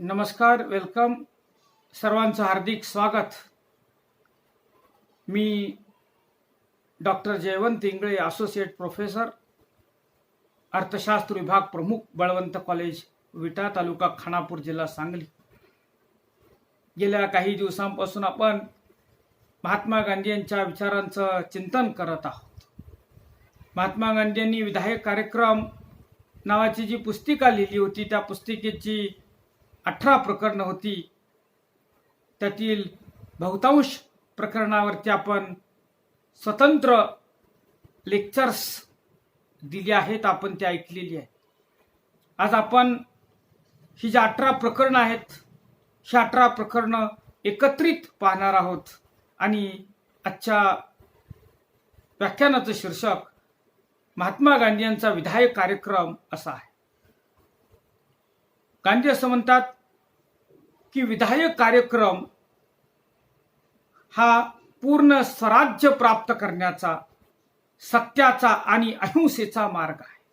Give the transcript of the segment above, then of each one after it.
नमस्कार, वेलकम. सर्वांचं हार्दिक स्वागत. मी doctor Jaywant Ingle, associate professor, अर्थशास्त्र विभाग प्रमुख, बळवंत कॉलेज, विटा, तालुका खानापूर, जिल्हा सांगली. गेल्या काही दिवसांपासून आपण महात्मा गांधी यांच्या विचारांचं चिंतन करत आहोत. महात्मा गांधींनी विधायक कार्यक्रम नावाची जी पुस्तिका लिहिली होती, त्या पुस्तिकेची 18 प्रकरणं होती. त्यातील बहुतांश प्रकरणावरती आपण स्वतंत्र लेक्चर्स दिली आहेत, आपण ती ऐकलेली आहे. आज आपण ही जी 18 प्रकरणं आहेत, ही 18 प्रकरणं एकत्रित पाहणार आहोत. आणि आजच्या व्याख्यानाचं शीर्षक महात्मा गांधी यांचा विधायक कार्यक्रम असा आहे. गांधी असं म्हणतात की विधायक कार्यक्रम हा पूर्ण स्वराज्य प्राप्त करण्याचा, सत्याचा आणि अहिंसेचा मार्ग आहे.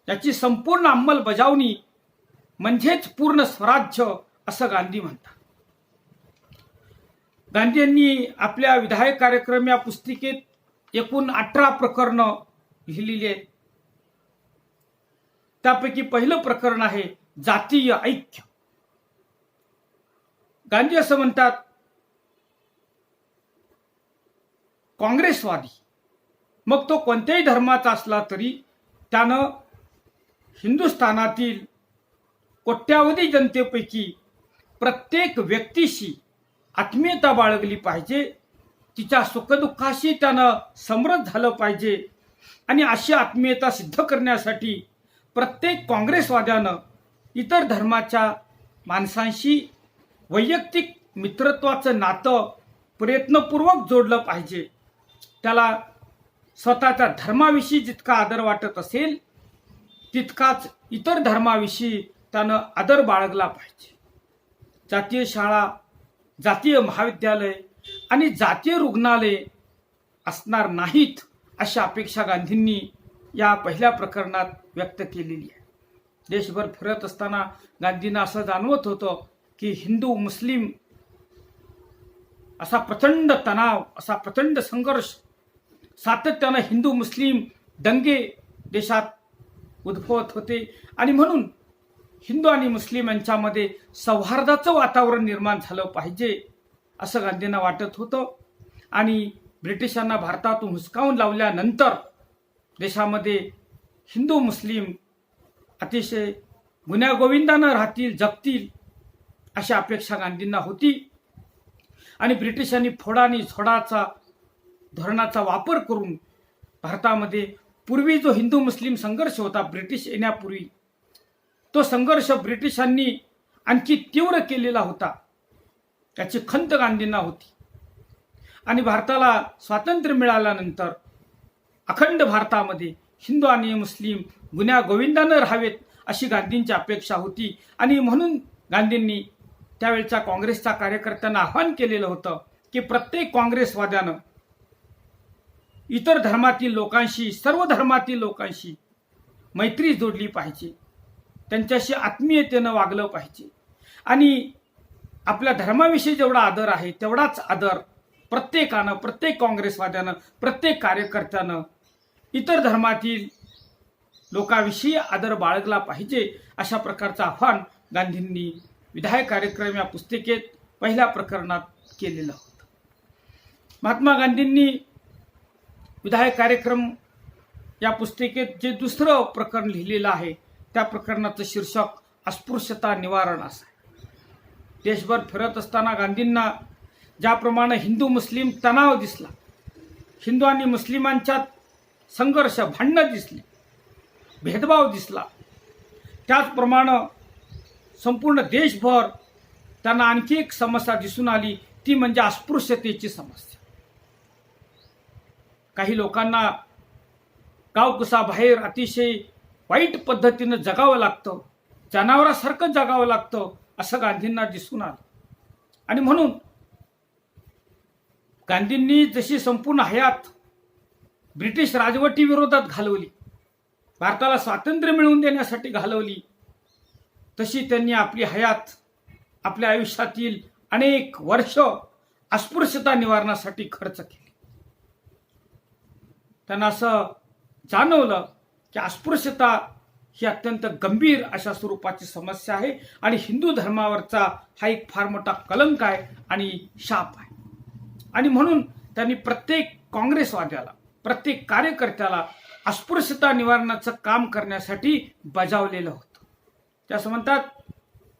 याची संपूर्ण अंमलबजावणी म्हणजेच पूर्ण स्वराज्य असं गांधी म्हणतात. गांधी यांनी आपल्या विधायक कार्यक्रम या पुस्तिकेत एकूण 18 प्रकरणं लिहिलेली आहेत. त्यापैकी पहिलं प्रकरण आहे जातीय ऐक्य. गांधी असं म्हणतात, काँग्रेसवादी मग तो कोणत्याही धर्माचा असला तरी त्यानं हिंदुस्थानातील कोट्यावधी जनतेपैकी प्रत्येक व्यक्तीशी आत्मीयता बाळगली पाहिजे. तिच्या सुखदुःखाशी त्यानं समरस झालं पाहिजे. आणि अशी आत्मीयता सिद्ध करण्यासाठी प्रत्येक काँग्रेसवाद्यानं इतर धर्माच्या माणसांशी वैयक्तिक मित्रत्वाचं नातं प्रयत्नपूर्वक जोडलं पाहिजे. त्याला स्वतःच्या धर्माविषयी जितका आदर वाटत असेल तितकाच इतर धर्माविषयी त्यानं आदर बाळगला पाहिजे. जातीय शाळा, जातीय महाविद्यालय आणि जातीय रुग्णालय असणार नाहीत अशी अपेक्षा गांधींनी या पहिल्या प्रकरणात व्यक्त केलेली आहे. देशभर फिरत असताना गांधींना असं जाणवत होतं की हिंदू मुस्लिम असा प्रचंड तणाव, असा प्रचंड संघर्ष, सातत्यानं हिंदू मुस्लिम दंगे देशात उद्भवत होते. आणि म्हणून हिंदू आणि मुस्लिम यांच्यामध्ये सौहार्दाचं वातावरण निर्माण झालं पाहिजे असं गांधींना वाटत होतं. आणि ब्रिटिशांना भारतातून हुसकावून लावल्यानंतर देशामध्ये हिंदू मुस्लिम अतिशय गुण्यागोविंदानं राहतील, जगतील अशी अपेक्षा गांधींना होती. आणि ब्रिटिशांनी फोडा आणि झोडाचा धोरणाचा वापर करून भारतामध्ये पूर्वी जो हिंदू मुस्लिम संघर्ष होता ब्रिटिश येण्यापूर्वी, तो संघर्ष ब्रिटिशांनी आणखी तीव्र केलेला होता. त्याची खंत गांधींना होती. आणि भारताला स्वातंत्र्य मिळाल्यानंतर अखंड भारतामध्ये हिंदू आणि मुस्लिम गुण्यागोविंदानं राहावेत अशी गांधींची अपेक्षा होती. आणि म्हणून गांधींनी त्यावेळच्या काँग्रेसच्या कार्यकर्त्यांना आवाहन केलेलं होतं की प्रत्येक काँग्रेसवाद्यानं इतर धर्मातील लोकांशी, सर्व धर्मातील लोकांशी मैत्री जोडली पाहिजे, त्यांच्याशी आत्मीयतेनं वागलं पाहिजे. आणि आपल्या धर्माविषयी जेवढा आदर आहे तेवढाच आदर प्रत्येकानं, प्रत्येक काँग्रेसवाद्यानं, प्रत्येक कार्यकर्त्यानं इतर धर्मातील लोकांविषयी आदर बाळगला पाहिजे. अशा प्रकारचं आव्हान गांधींनी विधायक कार्यक्रम या पुस्तिकेत पहिल्या प्रकरणात केलेलं होतं. महात्मा गांधींनी विधायक कार्यक्रम या पुस्तिकेत जे दुसरं प्रकरण लिहिलेलं आहे त्या प्रकरणाचं शीर्षक अस्पृश्यता निवारण असं आहे. देशभर फिरत असताना गांधींना ज्याप्रमाणे हिंदू मुस्लिम तणाव दिसला, हिंदू आणि मुस्लिमांच्यात संघर्ष, भांडणं दिसली, भेदभाव दिसला, त्याचप्रमाणे संपूर्ण देशभर त्यांना आणखी एक समस्या दिसून आली, ती म्हणजे अस्पृश्यतेची समस्या. काही लोकांना गावकुसाबाहेर अतिशय वाईट पद्धतीनं जगावं लागतं, जनावरासारखं जगावं लागतं असं गांधींना दिसून आलं. आणि म्हणून गांधींनी जशी संपूर्ण हयात ब्रिटिश राजवटी विरोधात घालवली, भारताला स्वातंत्र्य मिळवून देण्यासाठी घालवली, तशी त्यांनी आपली हयात, आपल्या आयुष्यातील अनेक वर्ष अस्पृश्यता निवारणासाठी खर्च केली. त्यांना असं जाणवलं की अस्पृश्यता ही अत्यंत गंभीर अशा स्वरूपाची समस्या आहे आणि हिंदू धर्मावरचा हा एक फार मोठा कलंक आहे आणि शाप आहे. आणि म्हणून त्यांनी प्रत्येक काँग्रेसवाद्याला, प्रत्येक कार्यकर्त्याला अस्पृश्यता निवारणाचं काम करण्यासाठी बजावलेलं होतं. ते असं म्हणतात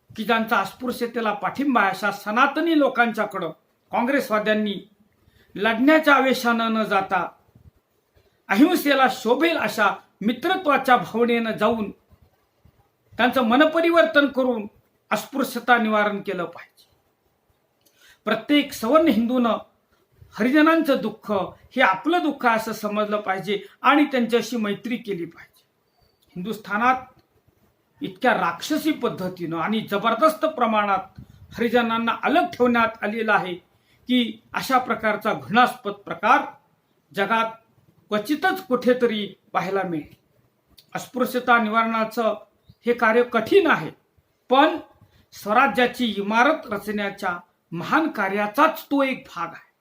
की ज्यांचा अस्पृश्यतेला पाठिंबा आहे अशा सनातनी लोकांच्याकडं काँग्रेसवाद्यांनी लढण्याच्या आवेशानं न जाता अहिंसेला शोभेल अशा मित्रत्वाच्या भावनेनं जाऊन त्यांचं मनपरिवर्तन करून अस्पृश्यता निवारण केलं पाहिजे. प्रत्येक सवर्ण हिंदूनं हरिजनांचं दुःख हे आपलं दुःख असं समजलं पाहिजे आणि त्यांच्याशी मैत्री केली पाहिजे. हिंदुस्थानात इतक्या राक्षसी पद्धतीनं आणि जबरदस्त प्रमाणात हरिजनांना अलग ठेवण्यात आलेला आहे की अशा प्रकारचा घृणास्पद प्रकार जगात क्वचितच कुठेतरी पाहायला मिळेल. अस्पृश्यता निवारणाचं हे कार्य कठीण आहे, पण स्वराज्याची इमारत रचण्याच्या महान कार्याचाच तो एक भाग आहे.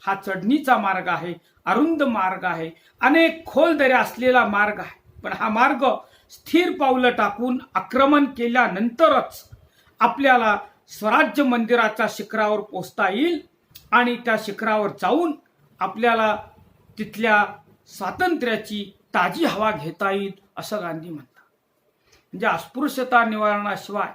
हा चढणीचा मार्ग आहे, अरुंद मार्ग आहे, अनेक खोल दऱ्या असलेला मार्ग आहे. पण हा मार्ग स्थिर पावलं टाकून आक्रमण केल्यानंतरच आपल्याला स्वराज्य मंदिराच्या शिखरावर पोहोचता येईल आणि त्या शिखरावर जाऊन आपल्याला तिथल्या स्वातंत्र्याची ताजी हवा घेता येईल असं गांधी म्हणतात. म्हणजे अस्पृश्यता निवारणाशिवाय,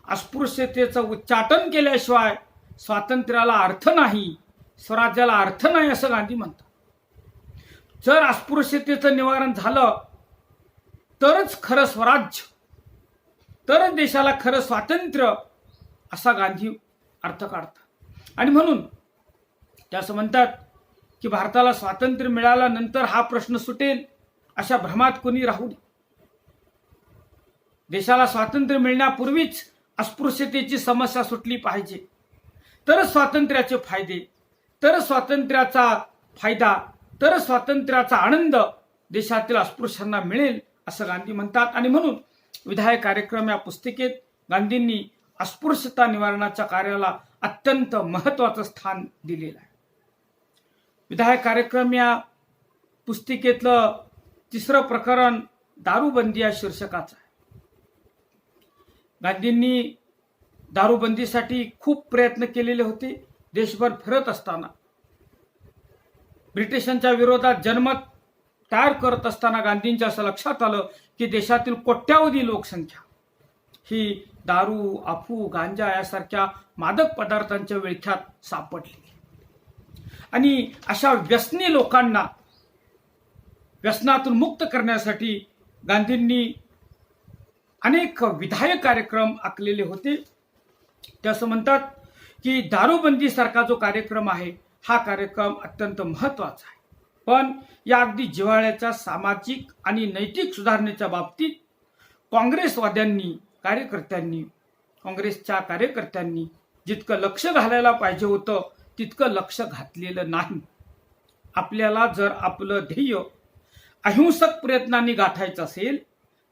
अस्पृश्यतेचं उच्चाटन केल्याशिवाय स्वातंत्र्याला अर्थ नाही, स्वराज्याला अर्थ नाही असं गांधी म्हणतात. जर अस्पृश्यतेचं निवारण झालं तरच खरं स्वराज्य, तरच देशाला खरं स्वातंत्र्य असा गांधी अर्थ काढतात. आणि म्हणून ते असं म्हणतात की भारताला स्वातंत्र्य मिळाल्यानंतर हा प्रश्न सुटेल अशा भ्रमात कोणी राहू नये. देशाला स्वातंत्र्य मिळण्यापूर्वीच अस्पृश्यतेची समस्या सुटली पाहिजे, तरच स्वातंत्र्याचे फायदे, तरच स्वातंत्र्याचा फायदा, तरच स्वातंत्र्याचा आनंद देशातील अस्पृश्यांना मिळेल असं गांधी म्हणतात. आणि म्हणून विधायक कार्यक्रम या पुस्तिकेत गांधींनी अस्पृश्यता निवारणाच्या कार्याला अत्यंत महत्त्वाचं स्थान दिलेलं आहे. विधायक कार्यक्रम या पुस्तिकेतलं तिसरं प्रकरण दारूबंदी या शीर्षकाचं आहे. गांधींनी दारूबंदीसाठी खूप प्रयत्न केलेले होते. देशभर फिरत असताना, ब्रिटिशांच्या विरोधात जनमत तयार करत असताना गांधींच्या असं लक्षात आलं की देशातील कोट्यावधी लोकसंख्या ही दारू, अफू, गांजा यासारख्या मादक पदार्थांच्या विळख्यात सापडली. आणि अशा व्यसनी लोकांना व्यसनातून मुक्त करण्यासाठी गांधींनी अनेक विधायक कार्यक्रम आखलेले होते. ते असं म्हणतात की दारूबंदी सारखा जो कार्यक्रम आहे हा कार्यक्रम अत्यंत महत्त्वाचा आहे, पण या अगदी जिव्हाळ्याच्या सामाजिक आणि नैतिक सुधारणेच्या बाबतीत काँग्रेसवाद्यांनी, काँग्रेसच्या कार्यकर्त्यांनी जितकं लक्ष घालायला पाहिजे होतं तितकं लक्ष घातलेलं नाही. आपल्याला जर आपलं ध्येय अहिंसक प्रयत्नांनी गाठायचं असेल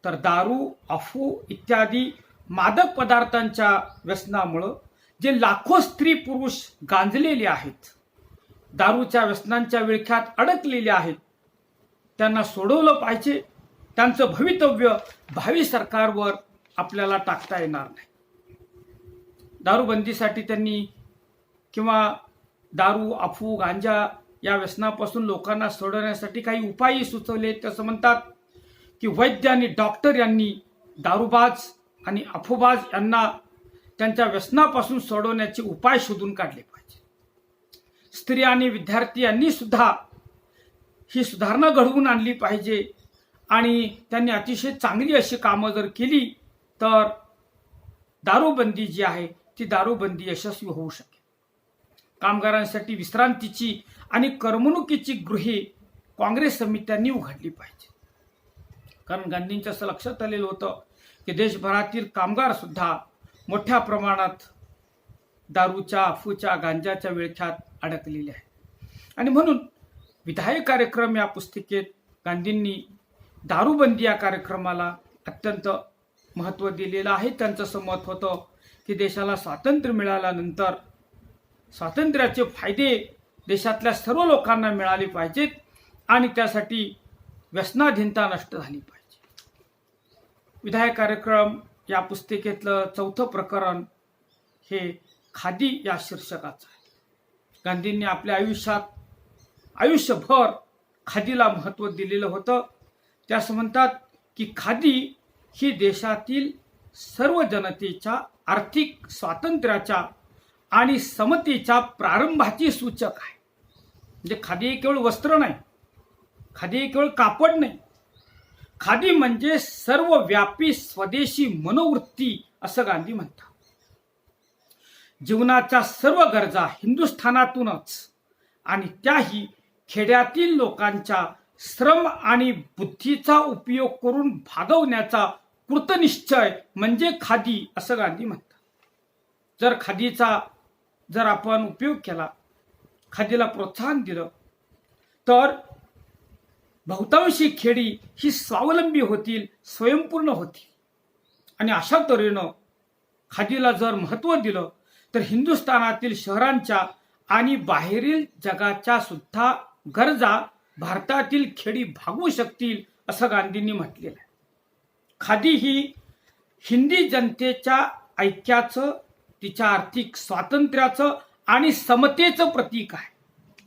तर दारू, अफू इत्यादी मादक पदार्थांच्या व्यसनामुळं जे लाखो स्त्री पुरुष गांजलेले आहेत, दारूच्या व्यसनांच्या विळख्यात अडकलेले आहेत, त्यांना सोडवलं पाहिजे. त्यांचं भवितव्य भावी सरकारवर आपल्याला टाकता येणार नाही. दारूबंदीसाठी त्यांनी किंवा दारू, अफू, गांजा या व्यसनापासून लोकांना सोडवण्यासाठी काही उपायही सुचवले. तसं म्हणतात की वैद्य आणि डॉक्टर यांनी दारूबाज आणि अफूबाज यांना त्यांच्या व्यसनापासून सोडवण्याचे उपाय शोधून काढले पाहिजे. स्त्री आणि विद्यार्थी यांनी सुद्धा ही सुधारणा घडवून आणली पाहिजे आणि त्यांनी अतिशय चांगली अशी कामं जर केली तर दारूबंदी जी आहे ती दारूबंदी यशस्वी होऊ शकेल. कामगारांसाठी विश्रांतीची आणि करमणुकीची गृहे काँग्रेस समित्यांनी उघडली पाहिजे. कारण गांधींच्या असं लक्षात आलेलं होतं की देशभरातील कामगार सुद्धा मोठ्या प्रमाणात दारूच्या, अफूच्या, गांजाच्या विळख्यात अडकलेले आहेत. आणि म्हणून विधायक कार्यक्रम या पुस्तिकेत गांधींनी दारूबंदी या कार्यक्रमाला अत्यंत महत्त्व दिलेलं आहे. त्यांचं असं मत होतं की देशाला स्वातंत्र्य मिळाल्यानंतर स्वातंत्र्याचे फायदे देशातल्या सर्व लोकांना मिळाले पाहिजेत आणि त्यासाठी व्यसनाधीनता नष्ट झाली पाहिजे. विधायक कार्यक्रम या पुस्तिकेतलं 4थं प्रकरण हे खादी या शीर्षकाचं आहे. गांधींनी आपल्या आयुष्यभर खादीला महत्त्व दिलेलं होतं. ते असं म्हणतात की खादी ही देशातील सर्व जनतेच्या आर्थिक स्वातंत्र्याच्या आणि समतेच्या प्रारंभाची सूचक आहे. म्हणजे खादी हे केवळ वस्त्र नाही, खादी हे केवळ कापड नाही, खादी म्हणजे सर्वव्यापी स्वदेशी मनोवृत्ती असं गांधी म्हणतात. जीवनाच्या सर्व गरजा हिंदुस्थानातूनच आणि त्याही खेड्यातील लोकांच्या श्रम आणि बुद्धीचा उपयोग करून भागवण्याचा कृतनिश्चय म्हणजे खादी असं गांधी म्हणतात. जर खादीचा आपण उपयोग केला, खादीला प्रोत्साहन दिलं, तर बहुतांशी खेडी ही स्वावलंबी होतील, स्वयंपूर्ण होतील. आणि अशा तऱ्हेनं खादीला जर महत्त्व दिलं तर हिंदुस्थानातील शहरांच्या आणि बाहेरील जगाच्या सुद्धा गरजा भारतातील खेडी भागवू शकतील असं गांधींनी म्हटलेलं आहे. खादी ही हिंदी जनतेच्या ऐक्याचं, तिच्या आर्थिक स्वातंत्र्याचं आणि समतेचं प्रतीक आहे.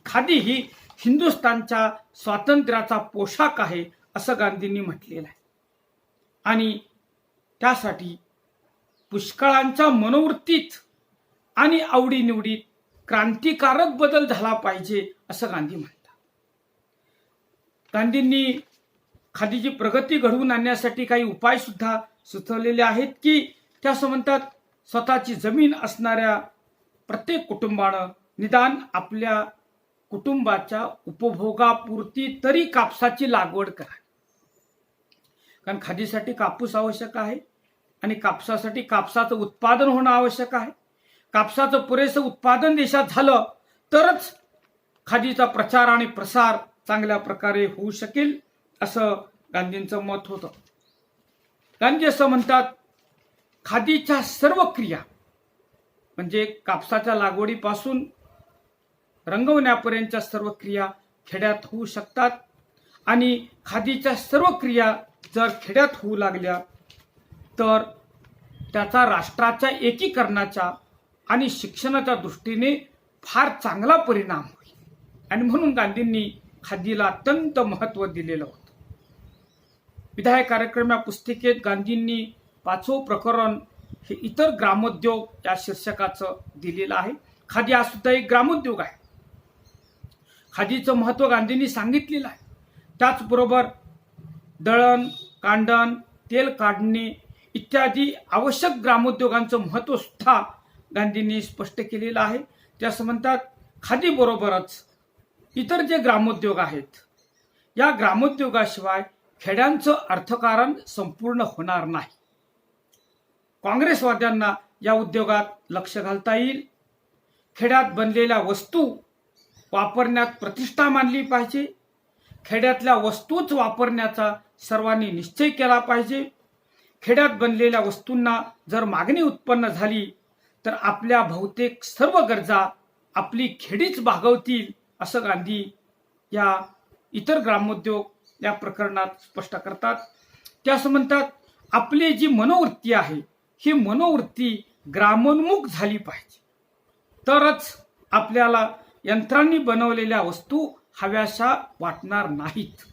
खादी ही हिंदुस्थानच्या स्वातंत्र्याचा पोशाख आहे असं गांधींनी म्हटलेलं आहे. आणि त्यासाठी पुष्कळांच्या मनोवृत्तीत आणि आवडीनिवडीत क्रांतिकारक बदल झाला पाहिजे असं गांधी म्हणतात. गांधींनी खादीची प्रगती घडवून आणण्यासाठी काही उपाय सुद्धा सुचवलेले आहेत की ते असं म्हणतात, स्वतःची जमीन असणाऱ्या प्रत्येक कुटुंबानं निदान आपल्या कुटुंबाच्या उपभोगापुरती तरी कापसाची लागवड करा. कारण खादीसाठी कापूस आवश्यक आहे आणि कापसासाठी कापसाचं उत्पादन होणं आवश्यक आहे. कापसाचं पुरेसं उत्पादन देशात झालं तरच खादीचा प्रचार आणि प्रसार चांगल्या प्रकारे होऊ शकेल असं गांधींचं मत होतं. गांधी असं म्हणतात, खादीच्या सर्व क्रिया म्हणजे कापसाच्या लागवडीपासून रंगवण्यापर्यंतच्या सर्व क्रिया खेड्यात होऊ शकतात आणि खादीच्या सर्व क्रिया जर खेड्यात होऊ लागल्या तर त्याचा राष्ट्राच्या एकीकरणाच्या आणि शिक्षणाच्या दृष्टीने फार चांगला परिणाम होईल. आणि म्हणून गांधींनी खादीला अत्यंत महत्त्व दिलेलं होतं. विधायक कार्यक्रम या पुस्तिकेत गांधींनी 5वं प्रकरण हे इतर ग्रामोद्योग या शीर्षकाचं दिलेलं आहे. खादी हा सुद्धा एक ग्रामोद्योग आहे. खादीचं महत्त्व गांधींनी सांगितलेलं आहे. त्याचबरोबर दळण, कांडण, तेल काढणे इत्यादी आवश्यक ग्रामोद्योगांचं महत्त्व सुद्धा गांधींनी स्पष्ट केलेलं आहे. ते असं म्हणतात, खादीबरोबरच इतर जे ग्रामोद्योग आहेत या ग्रामोद्योगाशिवाय खेड्यांचं अर्थकारण संपूर्ण होणार नाही. काँग्रेसवाद्यांना या उद्योगात लक्ष घालता येईल. खेड्यात बनलेल्या वस्तू वापरण्यात प्रतिष्ठा मानली पाहिजे. खेड्यातल्या वस्तूच वापरण्याचा सर्वांनी निश्चय केला पाहिजे. खेड्यात बनलेल्या वस्तूंना जर मागणी उत्पन्न झाली तर आपल्या बहुतेक सर्व गरजा आपली खेडीच भागवतील असं गांधी या इतर ग्रामोद्योग या प्रकरणात स्पष्ट करतात. ते असं म्हणतात, आपली जी मनोवृत्ती आहे ही मनोवृत्ती ग्रामोन्मुख झाली पाहिजे, तरच आपल्याला यंत्रांनी बनवलेल्या वस्तू हव्याशा वाटणार नाहीत.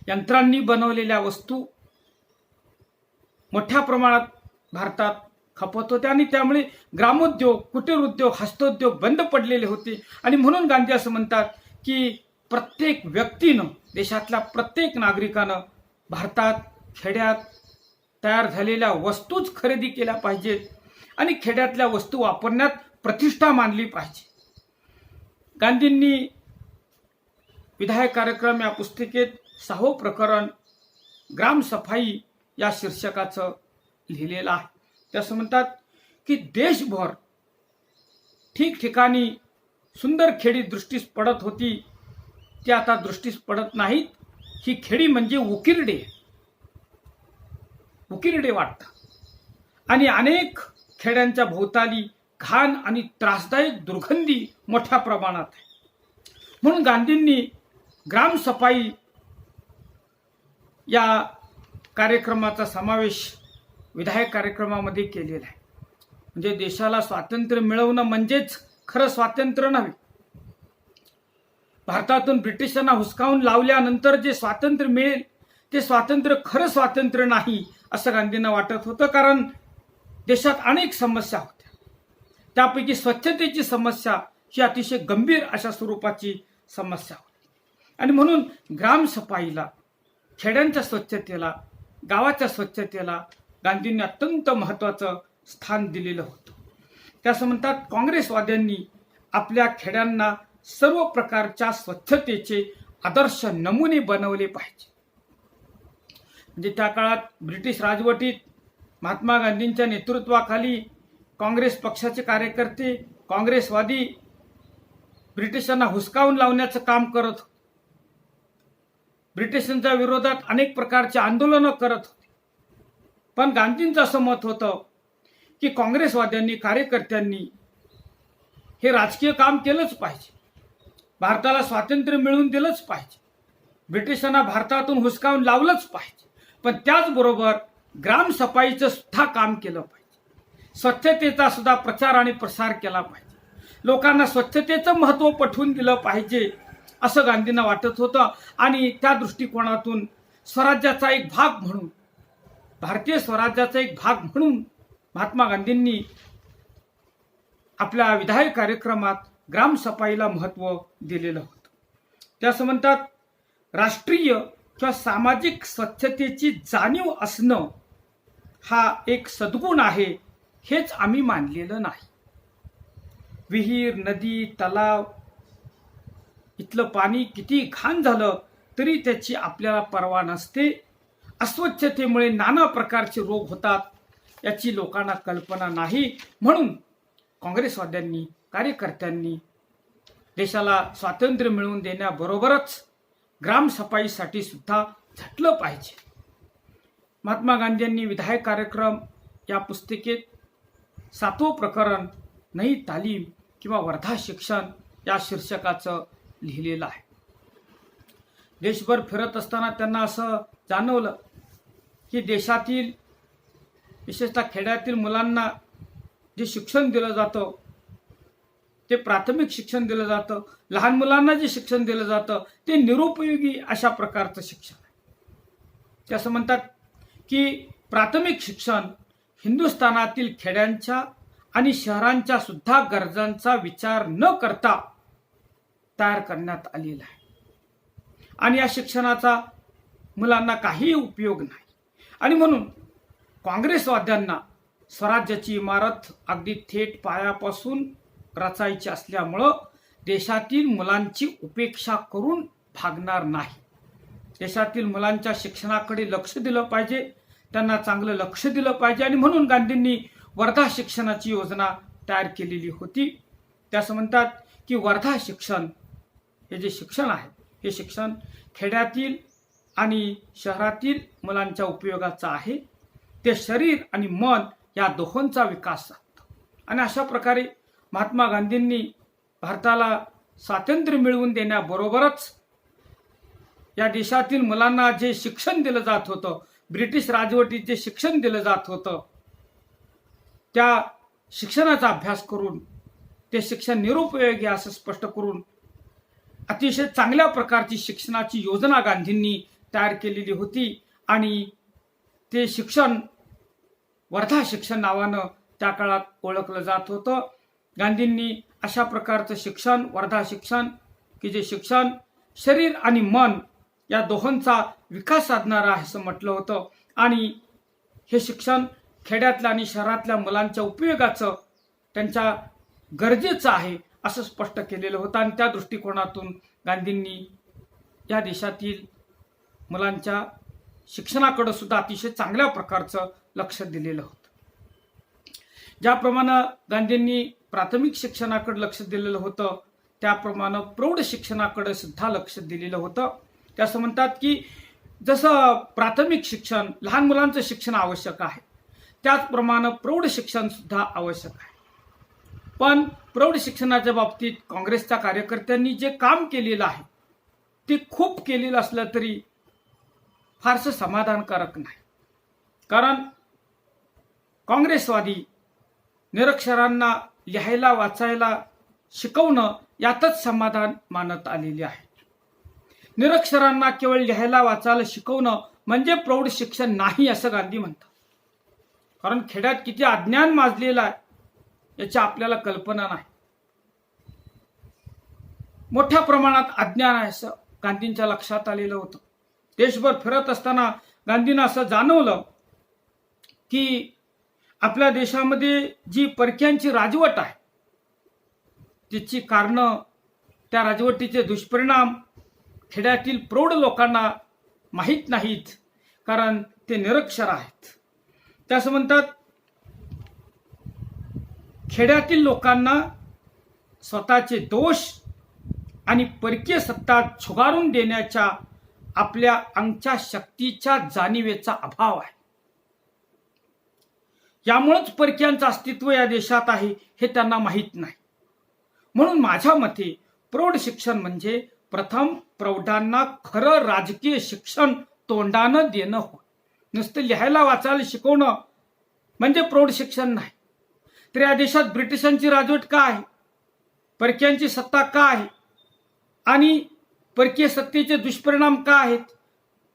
यंत्रांनी बनवलेल्या वस्तू मोठ्या प्रमाणात भारतात खपत होते आणि त्यामुळे ग्रामोद्योग, कुटीर उद्योग, हस्तोद्योग बंद पडलेले होते. आणि म्हणून गांधी असं म्हणतात की प्रत्येक व्यक्तीनं, देशातल्या प्रत्येक नागरिकानं भारतात खेड्यात तयार झालेल्या वस्तूच खरेदी केल्या पाहिजेत आणि खेड्यातल्या वस्तू वापरण्यात प्रतिष्ठा मानली पाहिजे. गांधींनी विधायक कार्यक्रम या पुस्तिकेत 6वं प्रकरण ग्रामसफाई या शीर्षकाचं लिहिलेलं आहे. ते असं म्हणतात की देशभर ठिकठिकाणी सुंदर खेडी दृष्टीस पडत होती, ती आता दृष्टीस पडत नाहीत. ही खेडी म्हणजे उकिरडे. उकिरडे वाटतात आणि अनेक खेड्यांच्या भोवताली घाण आणि त्रासदायक दुर्गंधी मोठ्या प्रमाणात आहे. म्हणून गांधींनी ग्रामसफाई या कार्यक्रमाचा समावेश विधायक कार्यक्रमामध्ये केलेला आहे. म्हणजे देशाला स्वातंत्र्य मिळवणं म्हणजेच खरं स्वातंत्र्य नव्हे. भारतातून ब्रिटिशांना हुसकावून लावल्यानंतर जे स्वातंत्र्य मिळेल ते स्वातंत्र्य खरं स्वातंत्र्य नाही असं गांधींना वाटत होतं. कारण देशात अनेक समस्या होत्या. त्यापैकी स्वच्छतेची समस्या ही अतिशय गंभीर अशा स्वरूपाची समस्या होती. आणि म्हणून ग्रामसफाईला, खेड्यांच्या स्वच्छतेला, गावाच्या स्वच्छतेला गांधींनी अत्यंत महत्त्वाचं स्थान दिलेलं होतं. त्यास म्हणतात काँग्रेसवाद्यांनी आपल्या खेड्यांना सर्व प्रकारच्या स्वच्छतेचे आदर्श नमुने बनवले पाहिजे. म्हणजे त्या काळात ब्रिटिश राजवटीत महात्मा गांधींच्या नेतृत्वाखाली काँग्रेस पक्षाचे कार्यकर्ते, काँग्रेसवादी ब्रिटिशांना हुसकावून लावण्याचं काम करत होते. ब्रिटिशांच्या विरोधात अनेक प्रकारचे आंदोलनं करत होते. पण गांधींचं असं मत होतं की काँग्रेसवाद्यांनी, कार्यकर्त्यांनी हे राजकीय काम केलंच पाहिजे. भारताला स्वातंत्र्य मिळवून दिलंच पाहिजे. ब्रिटिशांना भारतातून हुसकावून लावलंच पाहिजे. पण त्याचबरोबर ग्रामसफाईचं सुद्धा काम केलं पाहिजे. स्वच्छतेचा सुद्धा प्रचार आणि प्रसार केला पाहिजे. लोकांना स्वच्छतेचं महत्त्व पटवून दिलं पाहिजे असं गांधींना वाटत होतं. आणि त्या दृष्टिकोनातून स्वराज्याचा एक भाग म्हणून, भारतीय स्वराज्याचा एक भाग म्हणून महात्मा गांधींनी आपल्या विधायक कार्यक्रमात ग्रामसफाईला महत्त्व दिलेलं होतं. त्यास म्हणतात राष्ट्रीय किंवा सामाजिक स्वच्छतेची जाणीव असणं हा एक सद्गुण आहे हेच आम्ही मानलेलं नाही. विहीर, नदी, तलाव इथलं पाणी किती घाण झालं तरी त्याची आपल्याला पर्वा नसते. अस्वच्छतेमुळे नाना प्रकारचे रोग होतात याची लोकांना कल्पना नाही. म्हणून काँग्रेसवाद्यांनी, कार्यकर्त्यांनी देशाला स्वातंत्र्य मिळवून देण्याबरोबरच ग्रामसफाईसाठी सुद्धा झटलं पाहिजे. महात्मा गांधींनी विधायक कार्यक्रम या पुस्तिकेत 7वं प्रकरण नई तालीम किंवा वर्धा शिक्षण या शीर्षकाचं लिहिलेलं आहे. देशभर फिरत असताना त्यांना असं जाणवलं की देशातील, विशेषतः खेड्यातील मुलांना जे शिक्षण दिलं जातं, ते प्राथमिक शिक्षण दिलं जातं, लहान मुलांना जे शिक्षण दिलं जातं ते निरुपयोगी अशा प्रकारचं शिक्षण आहे. ते असं म्हणतात की प्राथमिक शिक्षण हिंदुस्थानातील खेड्यांच्या आणि शहरांच्या सुद्धा गरजांचा विचार न करता तयार करण्यात आलेला आहे. आणि या शिक्षणाचा मुलांना काही उपयोग नाही. आणि म्हणून काँग्रेसवाद्यांना स्वराज्याची इमारत अगदी थेट पायापासून रचायची असल्यामुळं देशातील मुलांची उपेक्षा करून भागणार नाही. देशातील मुलांच्या शिक्षणाकडे लक्ष दिलं पाहिजे, त्यांना चांगलं लक्ष दिलं पाहिजे. आणि म्हणून गांधींनी वर्धा शिक्षणाची योजना तयार केलेली होती. त्यास म्हणतात की वर्धा शिक्षण हे जे शिक्षण आहे हे शिक्षण खेड्यातील आणि शहरातील मुलांच्या उपयोगाचं आहे. ते शरीर आणि मन या दोहोंचा विकास साधतं. आणि अशा प्रकारे महात्मा गांधींनी भारताला स्वातंत्र्य मिळवून देण्याबरोबरच या देशातील मुलांना जे शिक्षण दिलं जात होतं, ब्रिटिश राजवटीत जे शिक्षण दिलं जात होतं, त्या शिक्षणाचा अभ्यास करून ते शिक्षण निरुपयोगी असं स्पष्ट करून अतिशय चांगल्या प्रकारची शिक्षणाची योजना गांधींनी तयार केलेली होती. आणि ते शिक्षण वर्धा शिक्षण नावानं त्या काळात ओळखलं जात होतं. गांधींनी अशा प्रकारचं शिक्षण, वर्धा शिक्षण, की जे शिक्षण शरीर आणि मन या दोहोंचा विकास साधणारं आहे असं म्हटलं होतं. आणि हे शिक्षण खेड्यातल्या आणि शहरातल्या मुलांच्या उपयोगाचं, त्यांच्या गरजेचं आहे असं स्पष्ट केलेलं होतं. आणि त्या दृष्टिकोनातून गांधींनी या देशातील मुलांच्या शिक्षणाकडे सुद्धा अतिशय चांगल्या प्रकारचं लक्ष दिलेलं होतं. ज्याप्रमाणे गांधींनी प्राथमिक शिक्षणाकडे लक्ष दिलेलं होतं त्याप्रमाणे प्रौढ शिक्षणाकडे सुद्धा लक्ष दिलेलं होतं. ते असं म्हणतात की जसं प्राथमिक शिक्षण, लहान मुलांचं शिक्षण आवश्यक आहे, त्याचप्रमाणे प्रौढ शिक्षण सुद्धा आवश्यक आहे. पण प्रौढ शिक्षणाच्या बाबतीत काँग्रेसच्या कार्यकर्त्यांनी जे काम केलेलं आहे ते खूप केलेलं असलं तरी फारसं समाधानकारक नाही. कारण काँग्रेसवादी निरक्षरांना लिहायला वाचायला शिकवणं यातच समाधान मानत आलेले आहे. निरक्षरांना केवळ लिहायला वाचायला शिकवणं म्हणजे प्रौढ शिक्षण नाही असं गांधी म्हणतात. कारण खेड्यात किती अज्ञान माजलेलं आहे याची आपल्याला कल्पना नाही. मोठ्या प्रमाणात अज्ञान आहे असं गांधींच्या लक्षात आलेलं होतं. देशभर फिरत असताना गांधींना असं जाणवलं की आपल्या देशामध्ये जी परक्यांची राजवट आहे त्याची कारणं, त्या राजवटीचे दुष्परिणाम खेड्यातील प्रौढ लोकांना माहीत नाहीत, कारण ते निरक्षर आहेत. ते असं म्हणतात, खेड्यातील लोकांना स्वतःचे दोष आणि परकीय सत्ता झुगारून देण्याच्या आपल्या अंगच्या शक्तीच्या जाणीवेचा अभाव आहे. यामुळेच परक्यांचं अस्तित्व या देशात आहे हे त्यांना माहीत नाही. म्हणून माझ्या मते प्रौढ शिक्षण म्हणजे प्रथम प्रौढांना खरं राजकीय शिक्षण तोंडानं देणं होय. नुसतं लिहायला वाचायला शिकवणं म्हणजे प्रौढ शिक्षण नाही. तर या देशात ब्रिटिशांची राजवट का आहे, परक्यांची सत्ता का आहे आणि परकीय सत्तेचे दुष्परिणाम का आहेत,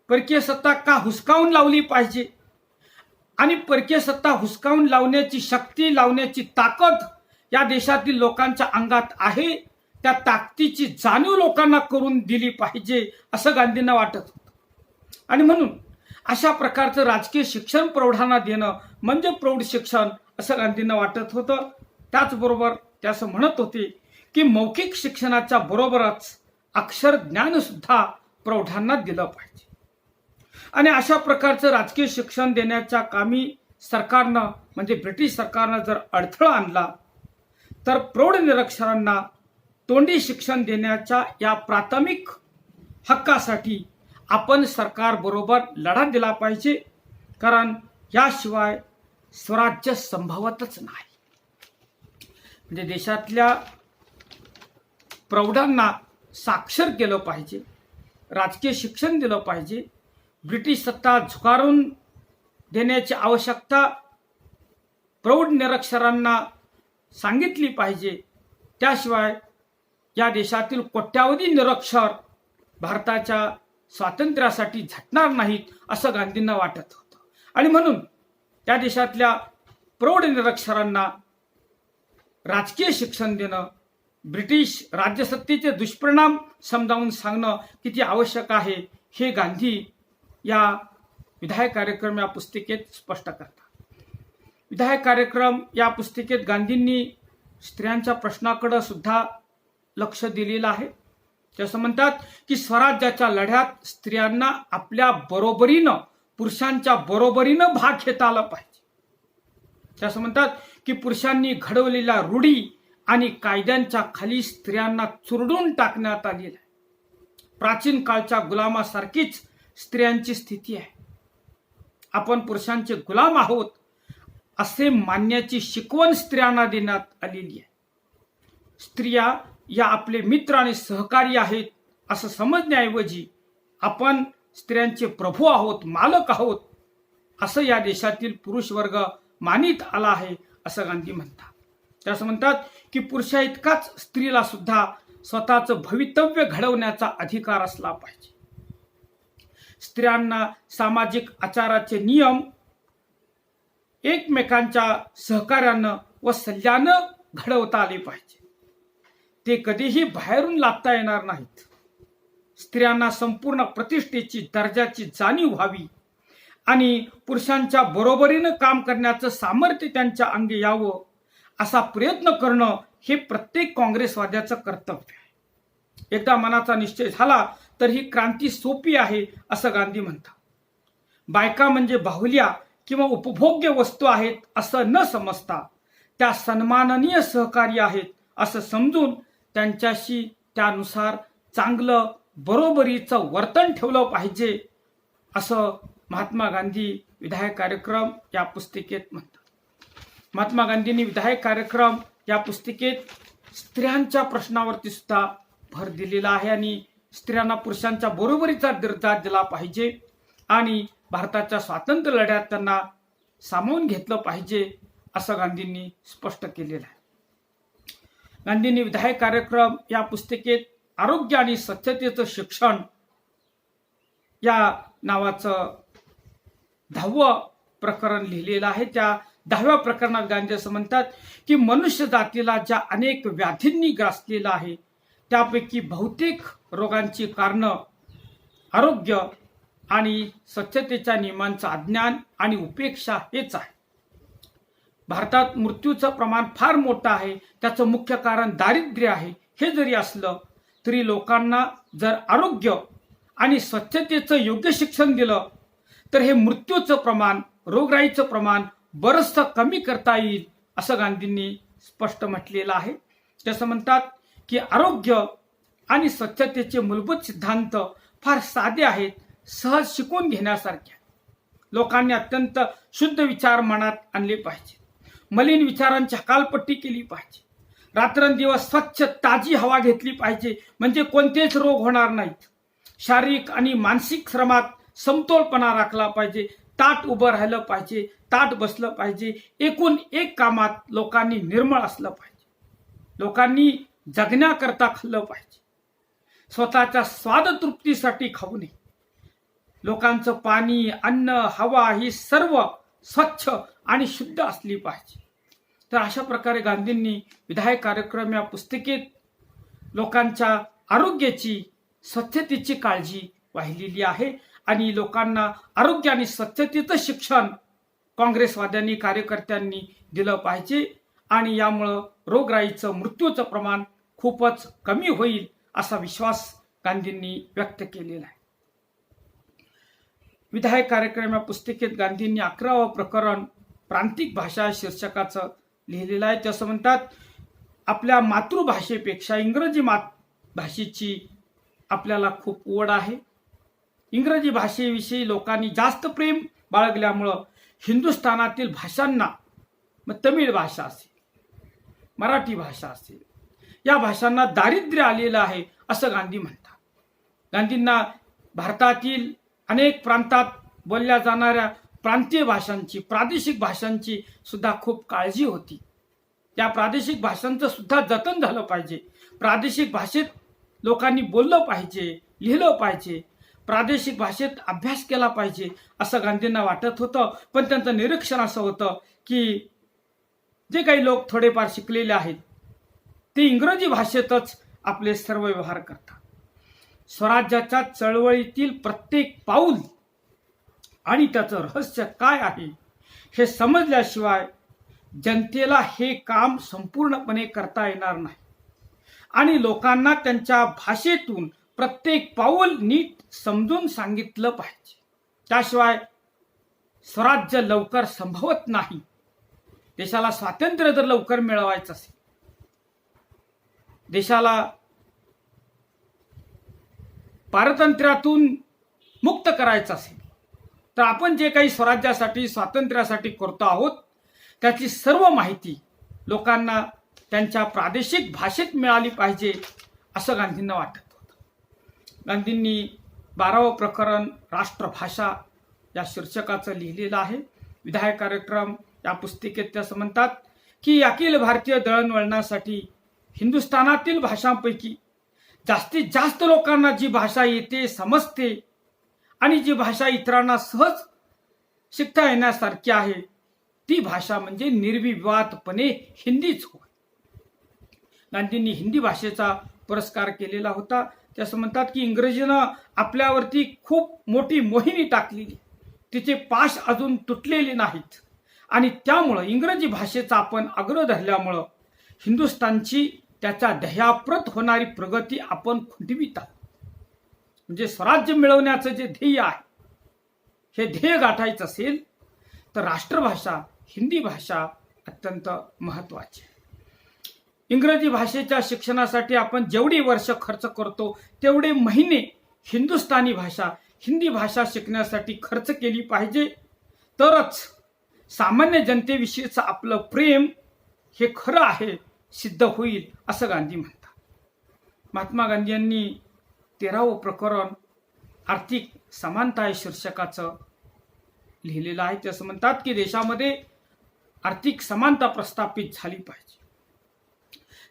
परकीय सत्ता का हुसकावून लावली पाहिजे आणि परकीय सत्ता हुसकावून लावण्याची शक्ती, लावण्याची ताकद या देशातील लोकांच्या अंगात आहे, त्या ताकदीची जाणीव लोकांना करून दिली पाहिजे असं गांधींना वाटत होतं. आणि म्हणून अशा प्रकारचं राजकीय शिक्षण प्रौढांना देणं म्हणजे प्रौढ शिक्षण असं गांधींना वाटत होतं. त्याचबरोबर ते असं म्हणत होते की मौखिक शिक्षणाच्या बरोबरच अक्षर ज्ञान सुद्धा प्रौढांना दिलं पाहिजे. आणि अशा प्रकारचं राजकीय शिक्षण देण्याच्या कामी सरकारनं म्हणजे ब्रिटिश सरकारनं जर अडथळा आणला तर प्रौढ निरक्षरांना तोंडी शिक्षण देण्याच्या या प्राथमिक हक्कासाठी आपण सरकारबरोबर लढा दिला पाहिजे, कारण याशिवाय स्वराज्य संभवतच नाही. म्हणजे देशातल्या प्रौढांना साक्षर केलं पाहिजे, राजकीय शिक्षण दिलं पाहिजे, ब्रिटिश सत्ता झुगारून देण्याची आवश्यकता प्रौढ निरक्षरांना सांगितली पाहिजे. त्याशिवाय या देशातील कोट्यावधी निरक्षर भारताच्या स्वातंत्र्यासाठी झटणार नाहीत असं गांधींना वाटत होतं. आणि म्हणून त्या देशातल्या प्रौढ निरक्षरांना राजकीय शिक्षण देणं, ब्रिटिश राज्यसत्तेचे दुष्परिणाम समजावून सांगणं किती आवश्यक आहे हे गांधी या विधायक कार्यक्रम या पुस्तिकेत स्पष्ट करतात. विधायक कार्यक्रम या पुस्तिकेत गांधींनी स्त्रियांच्या प्रश्नाकडे सुद्धा लक्ष दिलेलं आहे. ते असं म्हणतात की स्वराज्याच्या लढ्यात स्त्रियांना आपल्या बरोबरीनं, पुरुषांच्या बरोबरीनं भाग घेता आला पाहिजे. ते असं म्हणतात की पुरुषांनी घडवलेल्या रूढी आणि कायद्यांच्या खाली स्त्रियांना चुरडून टाकण्यात आलेलं आहे. प्राचीन काळच्या गुलामासारखीच स्त्रियांची स्थिती आहे. आपण पुरुषांचे गुलाम आहोत असे मानण्याची शिकवण स्त्रियांना देण्यात आलेली आहे. स्त्रिया या आपले मित्र आणि सहकारी आहेत असं समजण्याऐवजी आपण स्त्रियांचे प्रभू आहोत, मालक आहोत असं या देशातील पुरुष वर्ग मानित आला आहे असं गांधी म्हणतात. ते असं म्हणतात की पुरुषा इतकाच स्त्रीला सुद्धा स्वतःचं भवितव्य घडवण्याचा अधिकार असला पाहिजे. स्त्रियांना सामाजिक आचाराचे नियम एकमेकांच्या सहकार्यानं व सल्ल्यानं घडवता आले पाहिजे. ते कधीही बाहेरून लादता येणार नाहीत. स्त्रियांना संपूर्ण प्रतिष्ठेची, दर्जाची जाणीव व्हावी आणि पुरुषांच्या बरोबरीनं काम करण्याचं सामर्थ्य त्यांच्या अंगी यावं असा प्रयत्न करणं हे प्रत्येक काँग्रेसवाद्याचं कर्तव्य आहे. एकदा मनाचा निश्चय झाला तर ही क्रांती सोपी आहे असं गांधी म्हणतात. बायका म्हणजे बाहुल्या किंवा उपभोग्य वस्तू आहेत असं न समजता त्या सन्माननीय सहकारी आहेत असं समजून त्यांच्याशी त्यानुसार चांगलं बरोबरीचं वर्तन ठेवलं पाहिजे. असं महात्मा गांधी विधायक कार्यक्रम या पुस्तिकेत म्हणतात. महात्मा गांधींनी विधायक कार्यक्रम या पुस्तिकेत स्त्रियांच्या प्रश्नावरती सुद्धा भर दिलेला आहे आणि स्त्रियांना पुरुषांच्या बरोबरीचा दर्जा दिला पाहिजे आणि भारताच्या स्वातंत्र्य लढ्यात त्यांना सामावून घेतलं पाहिजे असं गांधींनी स्पष्ट केलेलं आहे. गांधींनी विधायक कार्यक्रम या पुस्तिकेत आरोग्य आणि स्वच्छतेचं शिक्षण या नावाचं 10वं प्रकरण लिहिलेलं आहे. त्या 10व्या प्रकरणात गांधी असं म्हणतात की मनुष्य जातीला ज्या अनेक व्याधींनी ग्रासलेला आहे त्यापैकी बहुतेक रोगांची कारणं आरोग्य आणि स्वच्छतेच्या नियमांचं अज्ञान आणि उपेक्षा हेच आहे. भारतात मृत्यूचं प्रमाण फार मोठं आहे. त्याचं मुख्य कारण दारिद्र्य आहे. हे जरी असलं तरी लोकांना जर आरोग्य आणि स्वच्छतेचं योग्य शिक्षण दिलं तर हे मृत्यूचं प्रमाण, रोगराईचं प्रमाण बरंचसं कमी करता येईल असं गांधींनी स्पष्ट म्हटलेलं आहे. तसं म्हणतात की आरोग्य आणि स्वच्छतेचे मूलभूत सिद्धांत फार साधे आहेत, सहज शिकून घेण्यासारखे. लोकांनी अत्यंत शुद्ध विचार मनात आणले पाहिजे. मलिन विचारांची हकालपट्टी केली पाहिजे. रात्रंदिवस स्वच्छ ताजी हवा घेतली पाहिजे म्हणजे कोणतेच रोग होणार नाहीत. शारीरिक आणि मानसिक श्रमात समतोलपणा राखला पाहिजे. ताट उभं राहिलं पाहिजे, ताट बसलं पाहिजे. एकूण एक कामात लोकांनी निर्मळ असलं पाहिजे. लोकांनी जगण्याकरता खाल्लं पाहिजे, स्वतःच्या स्वादतृप्तीसाठी खाऊ नये. लोकांचं पाणी, अन्न, हवा ही सर्व स्वच्छ आणि शुद्ध असली पाहिजे. तर अशा प्रकारे गांधींनी विधायक कार्यक्रम या पुस्तिकेत लोकांच्या आरोग्याची, स्वच्छतेची काळजी वाहिलेली आहे आणि लोकांना आरोग्य आणि स्वच्छतेचं शिक्षण काँग्रेसवाद्यांनी, कार्यकर्त्यांनी दिलं पाहिजे आणि यामुळं रोगराईचं, मृत्यूचं प्रमाण खूपच कमी होईल असा विश्वास गांधींनी व्यक्त केलेला आहे. विधायक कार्यक्रम या पुस्तिकेत गांधींनी 11वं प्रकरण प्रांतिक भाषा शीर्षकाचं लिहिलेलं आहे. ते असं म्हणतात, आपल्या मातृभाषेपेक्षा इंग्रजी भाषेची आपल्याला खूप ओढ आहे. इंग्रजी भाषेविषयी लोकांनी जास्त प्रेम बाळगल्यामुळं हिंदुस्थानातील भाषांना, मग तमिळ भाषा असेल, मराठी भाषा असेल, या भाषांना दारिद्र्य आलेलं आहे असं गांधी म्हणतात. गांधींना भारतातील अनेक प्रांतात बोलल्या जाणाऱ्या प्रांतीय भाषांची, प्रादेशिक भाषांची सुद्धा खूप काळजी होती. त्या प्रादेशिक भाषांचं सुद्धा जतन झालं पाहिजे. प्रादेशिक भाषेत लोकांनी बोललं पाहिजे, लिहिलं पाहिजे, प्रादेशिक भाषेत अभ्यास केला पाहिजे असं गांधींना वाटत होतं. पण त्यांचं निरीक्षण असं होतं की जे काही लोक थोडेफार शिकलेले आहेत ते इंग्रजी भाषेतच आपले सर्व व्यवहार करतात. स्वराज्याच्या चळवळीतील प्रत्येक पाऊल आणि त्याचं रहस्य काय आहे हे समजल्याशिवाय जनतेला हे काम संपूर्णपणे करता येणार नाही आणि लोकांना त्यांच्या भाषेतून प्रत्येक पाऊल नीट समजून सांगितलं पाहिजे. त्याशिवाय स्वराज्य लवकर संभवत नाही. देशाला स्वातंत्र्य जर लवकर मिळवायचं असेल, देशाला पारतंत्र्यातून मुक्त करायचं असेल तर आपण जे काही स्वराज्यासाठी, स्वातंत्र्यासाठी करतो आहोत त्याची सर्व माहिती लोकांना त्यांच्या प्रादेशिक भाषेत मिळाली पाहिजे असं गांधींना वाटत होतं. गांधींनी 12वं प्रकरण राष्ट्रभाषा या शीर्षकाचं लिहिलेलं आहे. विधायक कार्यक्रम या पुस्तिकेत ते असं म्हणतात की अखिल भारतीय दळणवळणासाठी हिंदुस्थानातील भाषांपैकी जास्तीत जास्त लोकांना जी भाषा येते, समजते आणि जी भाषा इतरांना सहज शिकता येण्यासारखी आहे ती भाषा म्हणजे निर्विवादपणे हिंदीच होय. गांधींनी हिंदी भाषेचा पुरस्कार केलेला होता. ते असं म्हणतात की इंग्रजीनं आपल्यावरती खूप मोठी मोहिनी टाकलेली, तिचे पाश अजून तुटलेले नाहीत आणि त्यामुळं इंग्रजी भाषेचा आपण आग्रह धरल्यामुळं हिंदुस्थानची त्याच्या ध्येयाप्रत होणारी प्रगती आपण खुंटवीत आहोत. म्हणजे स्वराज्य मिळवण्याचं जे ध्येय आहे हे ध्येय गाठायचं असेल तर राष्ट्रभाषा हिंदी भाषा अत्यंत महत्वाची आहे. इंग्रजी भाषेच्या शिक्षणासाठी आपण जेवढी वर्ष खर्च करतो तेवढे महिने हिंदुस्थानी भाषा हिंदी भाषा शिकण्यासाठी खर्च केली पाहिजे, तरच सामान्य जनतेविषयीचं आपलं प्रेम हे खरं आहे सिद्ध होईल, असं गांधी म्हणतात. महात्मा गांधी यांनी 13वं प्रकरण आर्थिक समानता या शीर्षकाचं लिहिलेलं आहे. ते असं म्हणतात की देशामध्ये आर्थिक समानता प्रस्थापित झाली पाहिजे.